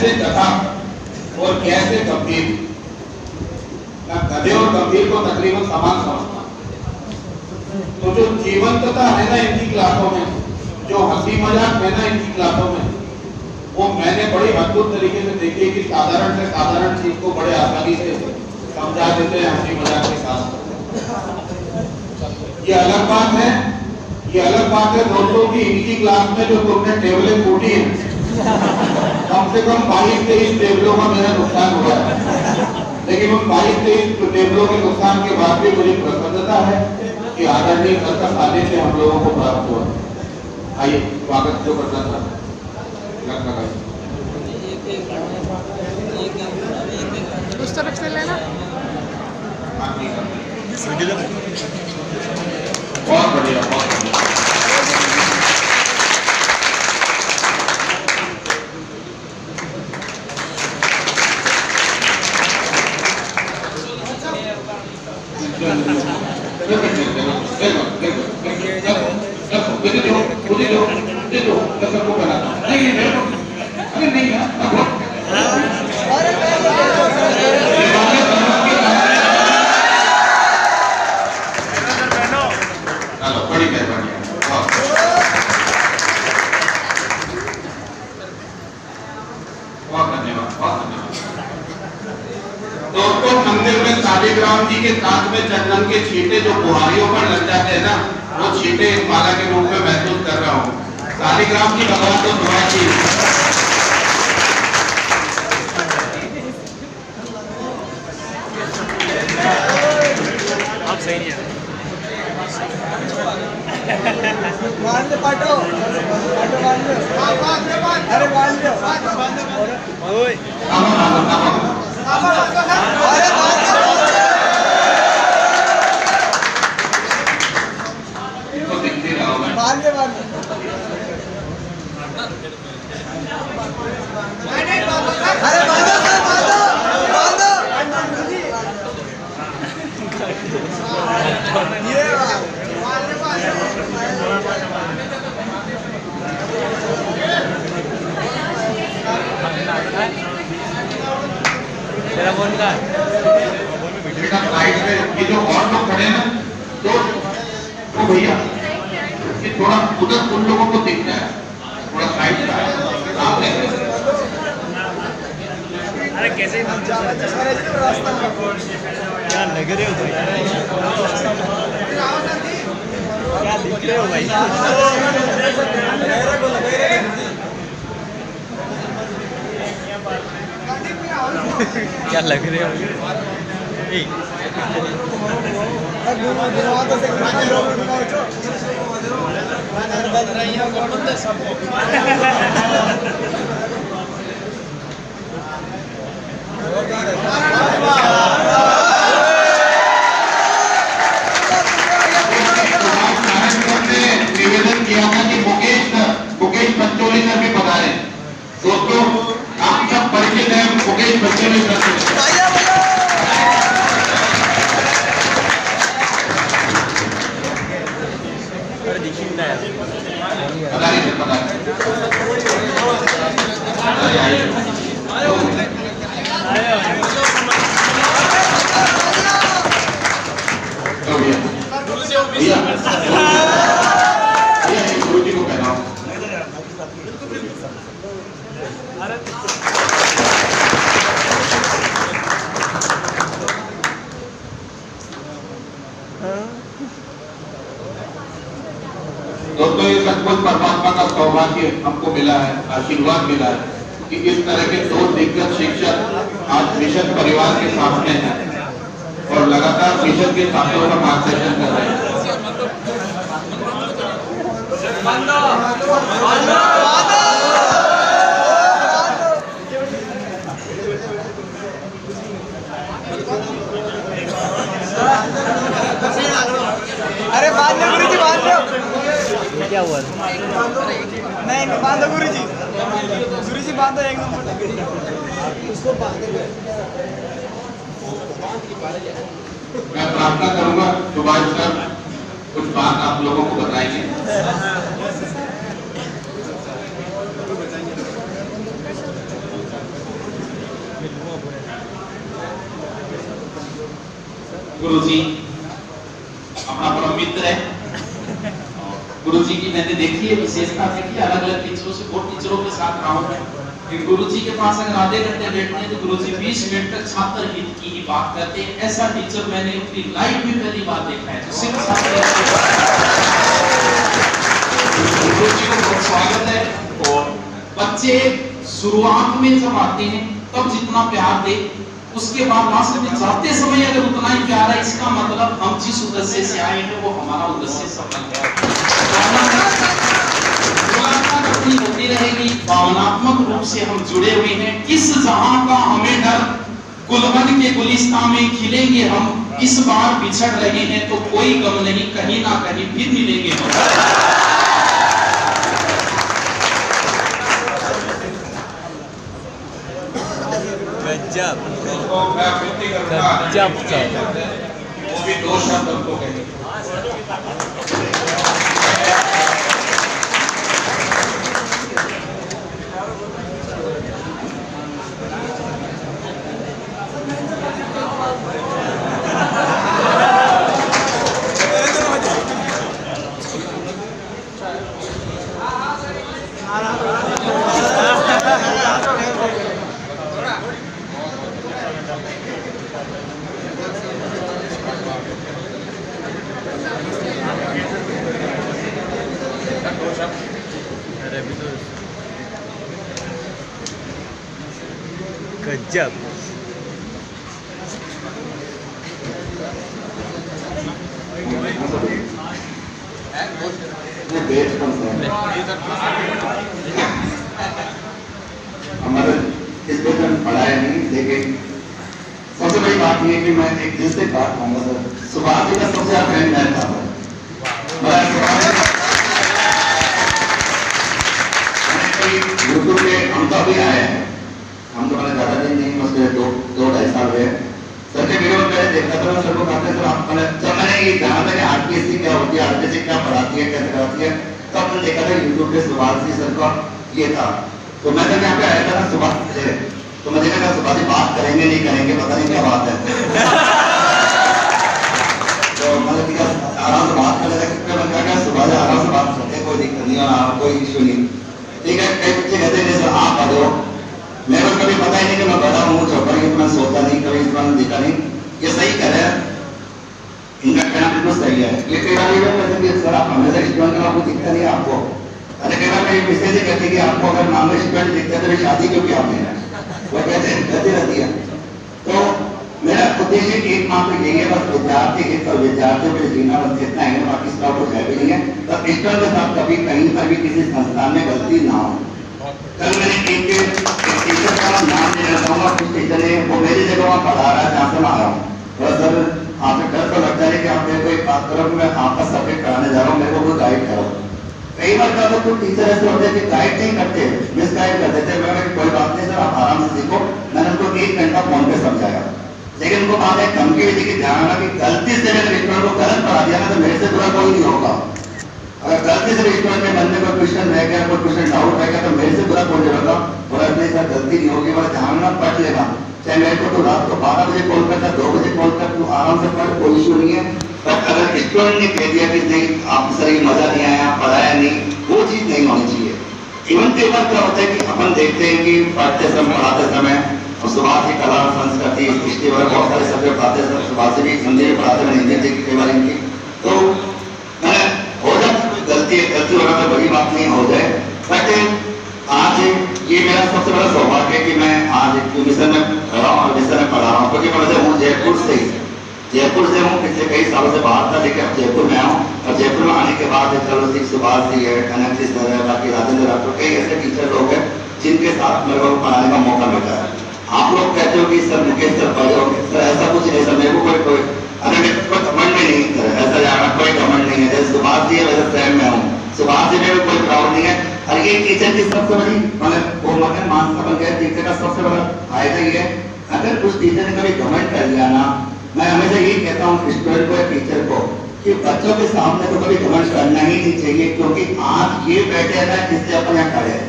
कैसे गधा और कैसे गंभीर, गधे और गंभीर को तकरीबन समान समझता। तो जो जीवंतता है ना इनकी क्लासों में, जो हंसी मजाक है ना इनकी क्लासों में, वो मैंने बड़ी अद्भुत तरीके से देखी कि साधारण से साधारण चीज को बड़े आसानी से समझा देते हैं हंसी मजाक के साथ। ये अलग बात है दोस्तों की इनकी क्लास में जो तुमने टेबलें फूटी है, कम से कम 22-23 टेबलों का मेरा नुकसान हुआ है, लेकिन उन 22-23 टेबलों के नुकसान के बाद भी मुझे प्रसन्नता है कि आदरणीय सर का सानिध्य हम लोगों को प्राप्त हुआ। आइए स्वागत जो करना था उस तरफ से लेना। बहुत बढ़िया, बहुत बढ़िया। दोस्तों मंदिर में शालिग्राम जी के साथ में चंदन के छींटे जो बुहारियों पर लग जाते हैं ना, वो छींटे इस माला के रूप में महसूस कर रहा हूँ। शालिग्राम जी भगवान को दुआ की। आप सही नहीं है। पाटो अरे तेरा फोन का साइड में ये जो और लोग खड़े हैं तो वो भैया ये थोड़ा उधर उन लोगों को दिखता है, थोड़ा साइड का आपने अरे कैसे क्या लग रहे हो भाई, क्या दिख रहे हो भाई, क्या लग रहे हो। निवेदन किया था कि मुकेश पंचोली सर भी पधारे। दोस्तों आप सब परिचित हैं मुकेश पंचोली सर से। गुरु जी को कह रहा हूँ दोस्तों, ये सचमुच परमात्मा का सौभाग्य हमको मिला है, आशीर्वाद मिला है कि इस तरह के दो दिग्गज शिक्षक आज मिशन परिवार के सामने हैं और लगातार मिशन के छात्रों का मार्गदर्शन कर रहे हैं। अरे बांध लो गुरुजी, बांध लो। क्या हुआ? नहीं बांधो गुरुजी, गुरुजी बांधो एक नंबर उसको बांधो। मैं प्रार्थना करूंगा सुभाष सर कुछ बात आप लोगों को बताएंगे। गुरुजी अपना परम मित्र है। गुरुजी की मैंने देखी है विशेषता देखी है, अलग अलग टीचरों से बहुत टीचरों के साथ रहा हूं कि गुरुजी के पास अगर आधे घंटे बैठते हैं तो गुरुजी 20 मिनट तक छात्र हित की ही बात करते हैं। ऐसा टीचर मैंने अपनी लाइफ में पहली बार देखा है। तो सिर्फ छात्र गुरुजी को बहुत स्वागत है। और बच्चे शुरुआत में जब आते हैं तब जितना प्यार दे, उसके बाद लास्ट में जाते समय अगर उतना ही प्यार है, इसका मतलब हम जिस उद्देश्य से आए हैं वो हमारा उद्देश्य सफल है। मुलाकात अपनी होती रहेगी, भावनात्मक रूप से हम जुड़े हुए हैं। इस जहां का हमें डर, गुलबन के गुलिस्तान में खिलेंगे हम। इस बार बिछड़ रहे हैं तो कोई गम नहीं, कहीं ना कहीं फिर मिलेंगे हम। गजब तो मैं विनती करूंगा गजब वो भी 2 शब्द हमको कहेंगे। गजब हमारे इस बेट में पढ़ाया नहीं, लेकिन सबसे बड़ी बात ये है कि मैं एक दिल से बात कहूँगा सर, सुभाष जी का सबसे ज्यादा फ्रेंड मैं था यूट्यूब पे हम तो अभी आए हैं, हम तो मैंने ज्यादा दिन नहीं, मुझसे 2-2.5 साल हुए। सर के वीडियो में मैंने देखा था, सर को कहते सर आप जब मैंने ये जाना था कि आरपीएससी क्या होती है, आरपीएससी क्या पढ़ाती है, कैसे कराती है, तब मैंने देखा था यूट्यूब पे सुभाष जी सर का ये था। तो मैं जब यहाँ पे आया था ना सुभाष से, तो मैं देखा था सुभाष जी बात करेंगे नहीं करेंगे, पता नहीं क्या बात है। तो मतलब आराम से बात कर लेते, मैंने कहा सुभाष जी आराम से बात करते, कोई दिक्कत नहीं और कोई इशू नहीं। ठीक है, कई बच्चे कहते हैं सर आप आ जाओ, मेरे को कभी पता ही नहीं कि मैं बड़ा हूँ, चौपर ये मैंने सोचा नहीं, कभी इस बार देखा नहीं। ये सही कह रहे हैं, इनका कहना बिल्कुल सही है। ये कई बार ये कहते हैं सर आप हमेशा स्टूडेंट का आपको दिखता नहीं आपको, अरे कई बार मेरी मिसेज ही कहती है कि आपको अगर मान लो स्टूडेंट दिखता है तो शादी क्यों किया आपने, वो कहते हैं कहती रहती है। तो मेरा उद्देश्य एकमात्र यही है, बस विद्यार्थी हित और विद्यार्थियों के जीना बस इतना है, बाकी इसका कुछ है भी नहीं है। तो स्टूडेंट के साथ कभी कहीं पर भी किसी संस्थान में गलती ना हो। कल मैंने एक टीचर का नाम लेना चाहूंगा, कुछ टीचर ने वो मेरी जगह वहाँ पढ़ा रहा है जहाँ से मैं आया हूँ, थोड़ा सर आपसे डर तो लगता है कि आप मेरे को एक बात करो, मैं आपका सब्जेक्ट कराने जा रहा हूँ, मेरे को कोई गाइड करो। कई बार क्या होता है कुछ टीचर ऐसे होते हैं कि गाइड नहीं करते, मिस गाइड कर देते। मैंने कोई बात नहीं सर आप आराम से सीखो, मैंने उनको 1 घंटा फोन पे समझाया, लेकिन उनको बात एक धमकी हुई थी कि ध्यान रखना कि गलती से मैंने स्टूडेंट को गलत पढ़ा दिया ना तो मेरे से बुरा कोई नहीं होगा। अगर गलती से स्टूडेंट के मन में कोई क्वेश्चन रह गया, कोई क्वेश्चन डाउट रह गया तो मेरे से बुरा कोई नहीं होगा। बोला नहीं सर गलती नहीं होगी, बड़ा ध्यान ना पढ़ लेना, चाहे मेरे को तो रात को 12 बजे कॉल करता, 2 बजे कॉल कर, तू आराम से पढ़, कोई इशू नहीं है। पर अगर स्टूडेंट ने कह दिया कि नहीं आप सर ये मजा नहीं आया, पढ़ाया नहीं, वो चीज नहीं होनी चाहिए। इवन कई बार क्या होता है कि अपन देखते हैं कि पढ़ते समय पढ़ाते समय सुभाष की कला संस्कृति हिस्ट्री वगैरह बहुत सारे सब्जेक्ट पढ़ाते हैं, सुभाष से भी हिंदी में पढ़ाते हैं, हिंदी देखी कई बार इनकी, तो मैंने हो जाती कोई गलती होना तो बड़ी बात नहीं हो जाए। बट आज ये मेरा सबसे बड़ा सौभाग्य है कि मैं आज मिशन में खड़ा हूँ और मिशन में पढ़ा रहा हूँ, क्योंकि मैं हूँ जयपुर से हूँ, पिछले कई सालों से बाहर था, लेकिन अब जयपुर में आया हूँ। और जयपुर में आने के बाद चलो सिंह सुभाष जी है, कनक सर है, बाकी राजेंद्र राठौर, कई ऐसे टीचर लोग हैं जिनके साथ मेरे को पढ़ाने का मौका मिला है। आप लोग कहते हो कि सर मुकेश सर पढ़े, सर ऐसा कुछ नहीं, सर मेरे को कोई अरे मेरे को कमेंट में नहीं सर, ऐसा जाना कोई कमेंट नहीं है। जैसे सुभाष जी है वैसे फ्रेंड में हूँ, सुभाष जी में कोई प्राउड नहीं है। और ये टीचर की सबसे बड़ी मतलब वो मगन मानसा बन गया, टीचर का सबसे बड़ा फायदा ये है, अगर उस टीचर ने कभी कमेंट कर दिया ना, मैं हमेशा यही कहता हूँ स्टूडेंट को या टीचर को कि बच्चों के सामने तो कभी कमेंट करना ही नहीं चाहिए, क्योंकि आज ये बैठे हैं जिससे अपन यहाँ खड़े हैं,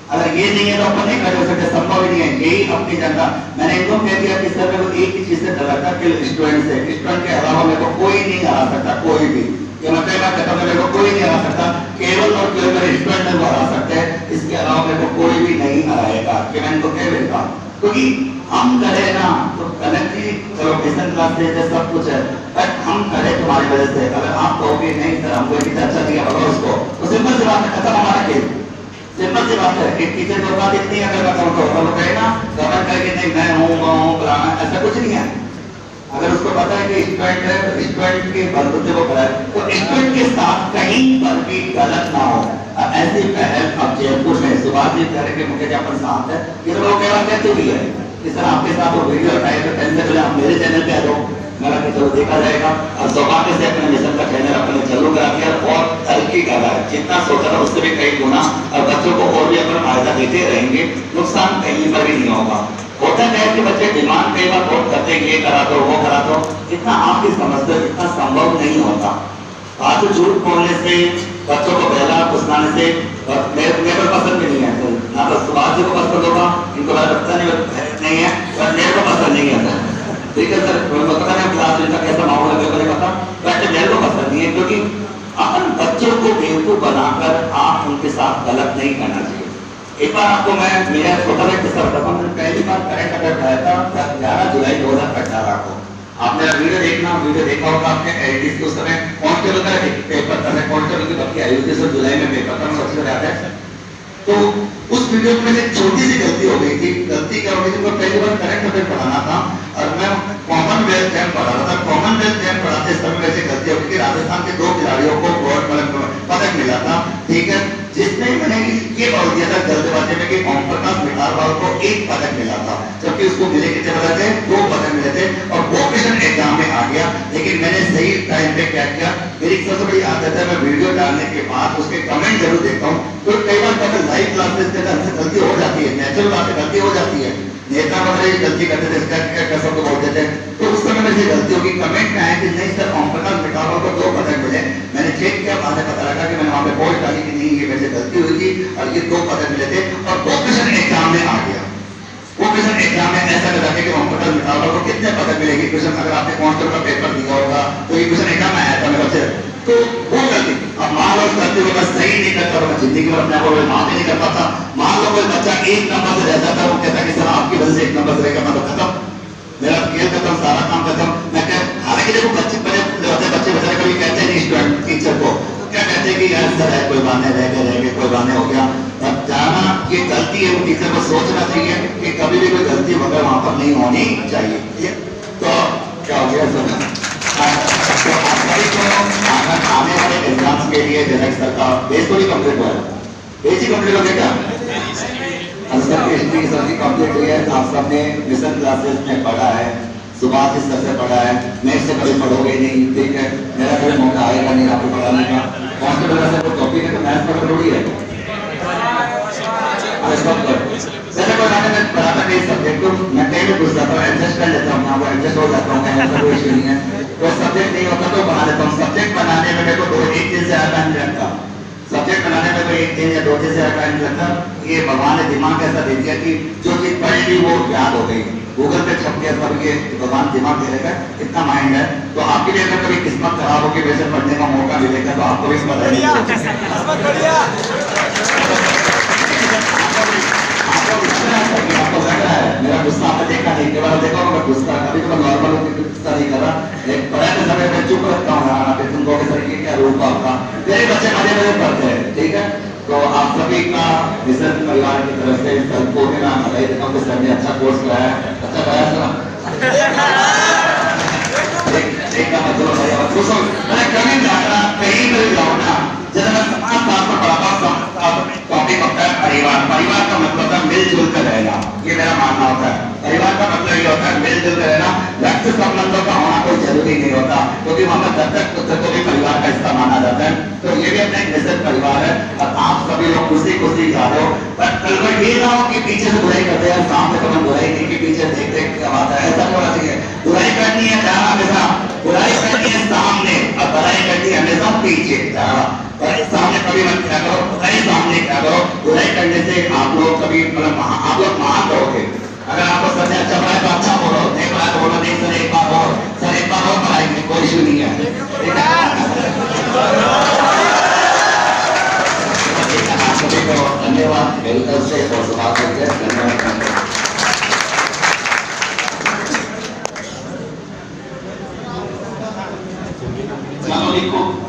अगर ये नहीं है तो अपन नहीं खड़े हो सकते, संभव ही नहीं है। यही अपनी जनता, मैंने इनको कह दिया कि सर मेरे को एक ही चीज से डर लगता है कि स्टूडेंट से, स्टूडेंट के अलावा मेरे को कोई नहीं हरा सकता, कोई भी। ये मतलब बात कहता हूँ, मेरे को कोई नहीं हरा सकता, केवल और केवल मेरे स्टूडेंट को हरा सकते हैं, इसके अलावा मेरे को कोई भी नहीं हराएगा। कि मैं इनको कह देता हूँ, क्योंकि हम करे ना तो कलेक्टली चलो ट्यूशन क्लास देते सब कुछ है, बट हम करे तुम्हारी वजह से। अगर आप कहोगे नहीं सर हमको भी अच्छा दिया होगा उसको, तो सिंपल सी बात है, खत्म हमारा खेल। सिंपल सी बात है, एक टीचर की औकात इतनी है, अगर मैं कहे ना गवर्नमेंट कहे कि नहीं मैं हूँ फलाना, ऐसा कुछ नहीं है। अगर उसको पता है कि स्टूडेंट है तो स्टूडेंट के बलबूते को कराए, तो स्टूडेंट के साथ कहीं पर भी गलत ना हो। ऐसी पहल अब जयपुर में सुभाष जी कह रहे मुख्य अपन साथ है, ये तो लोग कहते भी है कि सर आपके साथ वो वीडियो उठाए तो टेंशन पहले आप मेरे चैनल पे आ जाओ, मेरा कि चलो देखा जाएगा। और सौभाग्य से अपने मिशन का चैनल अपने चालू करा दिया और तरक्की कर रहा है, जितना सोचा था उससे भी कई गुना, और बच्चों को और भी अपन फायदा देते रहेंगे, नुकसान कहीं पर भी नहीं होगा। होता है कि बच्चे डिमांड कई बार बहुत करते हैं, ये करा दो वो करा दो, इतना आप भी समझते हो इतना संभव नहीं होता। आज झूठ बोलने से, बच्चों को पहला फुसलाने से मेरे को पसंद भी नहीं है, तो ना तो सुभाष जी को पसंद होगा, इनको पता नहीं है, और मेरे को पसंद नहीं है। ठीक है सर, पता नहीं क्लास का कैसा माहौल है मेरे को नहीं पता, बट मेरे को पसंद नहीं है, क्योंकि अपन बच्चों को बेवकूफ बनाकर आप उनके साथ गलत नहीं करना चाहिए। एक बार आपको मैं मेरा छोटा सा किस्सा बताता हूँ। मैंने पहली बार करंट अफेयर पढ़ाया था 11 जुलाई 2018 को। आपने वीडियो देखा होगा आपने एलडीसी के उस समय कांस्टेबल का पेपर था, कांस्टेबल की भर्ती आई थी, जुलाई में पेपर था, मुझे अच्छे से याद है। तो उस वीडियो में एक छोटी सी गलती हो गई थी। गलती क्या हो गई थी, मैं पहली बार करंट अफेयर पढ़ाना था और मैं कॉमनवेल्थ गेम पढ़ा रहा था। कॉमनवेल्थ गेम पढ़ाते समय वैसे गलती हो गई कि राजस्थान के 2 खिलाड़ियों को पदक मिला था। ठीक है, जिसमें मैंने ये बोल दिया था जल्दबाजी में कि ओम प्रकाश मिठारवाल को 1 पदक मिला था, जबकि उसको मिले कितने पदक थे, 2 पदक मिले थे, और वो क्वेश्चन एग्जाम में आ गया। लेकिन मैंने सही टाइम पे क्या किया, मेरी सबसे बड़ी आदत है मैं वीडियो डालने के बाद उसके कमेंट जरूर देखता हूँ। तो कई बार पता लाइव क्लासेस के अंदर गलती हो जाती है, नेचुरल बात है, गलती हो जाती है, नेता वगैरह गलती करते थे, इसका सबको बोलते थे। तो उस समय मेरी गलती होगी, कमेंट में आया कि नहीं सर ओम प्रकाश मिठारवाल को 2 पदक मिले। मैंने चेक किया, बाद में पता लगा कि मैंने वहां पे पोस्ट डाली कि नहीं ये मेरे से गलती हुई थी और ये 2 पदक मिले थे, और वो क्वेश्चन एग्जाम में आ गया। वो क्वेश्चन एग्जाम में ऐसा लगा कि ओम प्रकाश मिठारवाल को कितने पदक मिलेगी। क्वेश्चन अगर आपने कांस्टेबल का पेपर दिया होगा तो ये क्वेश्चन एग्जाम में आया था मेरे से। तो वो गलती, अब मान लो उस गलती को मैं सही नहीं करता तो मैं जिंदगी में अपने आप को माफ नहीं कर पाता। मान लो कोई बच्चा 1 नंबर से रह जाता, वो कहता कि सर आपकी वजह से 1 नंबर से रहेगा, मैं तो खत्म, मेरा खेल खत्म, सारा काम खत्म। मैं क्या, हालांकि देखो बच्चे बेचारे कभी कहते नहीं स्टूडेंट टीचर को, क्या कहते हैं कि यार सर है कोई बात नहीं, रह गए कोई बात नहीं हो गया। अब जाना ये गलती है, वो टीचर को सोचना चाहिए कि कभी भी कोई गलती वगैरह वहां पर नहीं होनी चाहिए। तो क्या हो गया सर, तो आप सभी को आने वाले एग्जाम्स के लिए जनक सर का बेस थोड़ी कंप्लीट हुआ है, बेस ही कंप्लीट हो गया क्या? सबकी हिस्ट्री सबकी कंप्लीट हुई है। आप सबने मिशन क्लासेस में पढ़ा है, सुभाष सर से पढ़ा है, मैं इससे कभी पढ़ोगे नहीं, ठीक है, मेरा कोई मौका आएगा नहीं आपको पढ़ाने का। कांस्टेबल का कोई टॉपिक है तो मैथ्स पढ़ थोड़ी है, जैसे पढ़ाने में पढ़ाता नहीं सब्जेक्ट को मैं कहीं भी घुस जाता हूँ, एडजस्ट कर लेता हूँ, वो एडजस्ट हो जाता हूँ, ऐसा कोई इशू नहीं है। तो सब्जेक्ट नहीं होता तो बना लेता हूँ। सब्जेक्ट बनाने में मेरे को 1 दिन से ज्यादा नहीं लगता, सब्जेक्ट बनाने में कोई 1 दिन या 2 दिन से ज्यादा नहीं लगता। ये भगवान ने दिमाग ऐसा दे दिया कि जो चीज पढ़ ली वो याद हो गई, गूगल पे छप गया सब, ये भगवान दिमाग दे देगा, इतना माइंड है। तो आपके लिए अगर कभी किस्मत खराब होगी वैसे पढ़ने का मौका मिलेगा तो आपको भी पता आपको लग रहा है मेरा गुस्सा आपने देखा नहीं, कई बार देखो मैं गुस्सा कभी तो नॉर्मल गुस्सा नहीं कर रहा, लेकिन पढ़ाते समय मैं चुप रखता हूँ यहाँ पे, तुम कहोगे सर ये क्या रूप आपका, मेरे बच्चे मजे मजे पढ़ते हैं, ठीक है। तो आप सभी का मिशन परिवार की तरफ से सबको मैं बधाई देता हूँ कि सर ने अच्छा कोर्स कराया, अच्छा कराया सर, एक का मतलब है और दूसरा मैं कभी जाना कहीं भी जाऊँ ना, जब मैं समाज शास्त्र में पढ़ाता हूँ टॉपिक होता है परिवार। परिवार का मतलब है मिलजुल कर रहना, ये मेरा मानना होता है। परिवार का मतलब ये होता है मिलजुल कर रहना, रक्त संबंधों का होना कोई जरूरी नहीं होता, क्योंकि वहां पर दत्तक पुत्र को भी परिवार का हिस्सा माना जाता है। तो ये भी अपना एक निश्चित परिवार है और आप सभी लोग खुशी खुशी जा रहे हो। पर कल को ये ना हो कि पीछे से बुराई करते हैं, सामने तो बुराई नहीं कि पीछे देख देख क्या बात है, ऐसा होना चाहिए। बुराई करनी है जहाँ हमेशा, बुराई करनी है सामने और बुराई करनी है हमेशा पीछे। बुराई सामने कभी मत क्या करो, बुराई सामने क्या करो, बुराई करने से आप लोग कभी मतलब आप लोग महान रहोगे। अगर आपको सर ने अच्छा पढ़ाया तो अच्छा बोलो, नहीं पढ़ाया तो बोलो नहीं सर एक बार और, सर एक बार और पढ़ाएंगे, कोई इशू नहीं है। ठीक है? आप सभी को धन्यवाद मेरी तरफ से और सवाल करके धन्यवाद। चलो लिखो।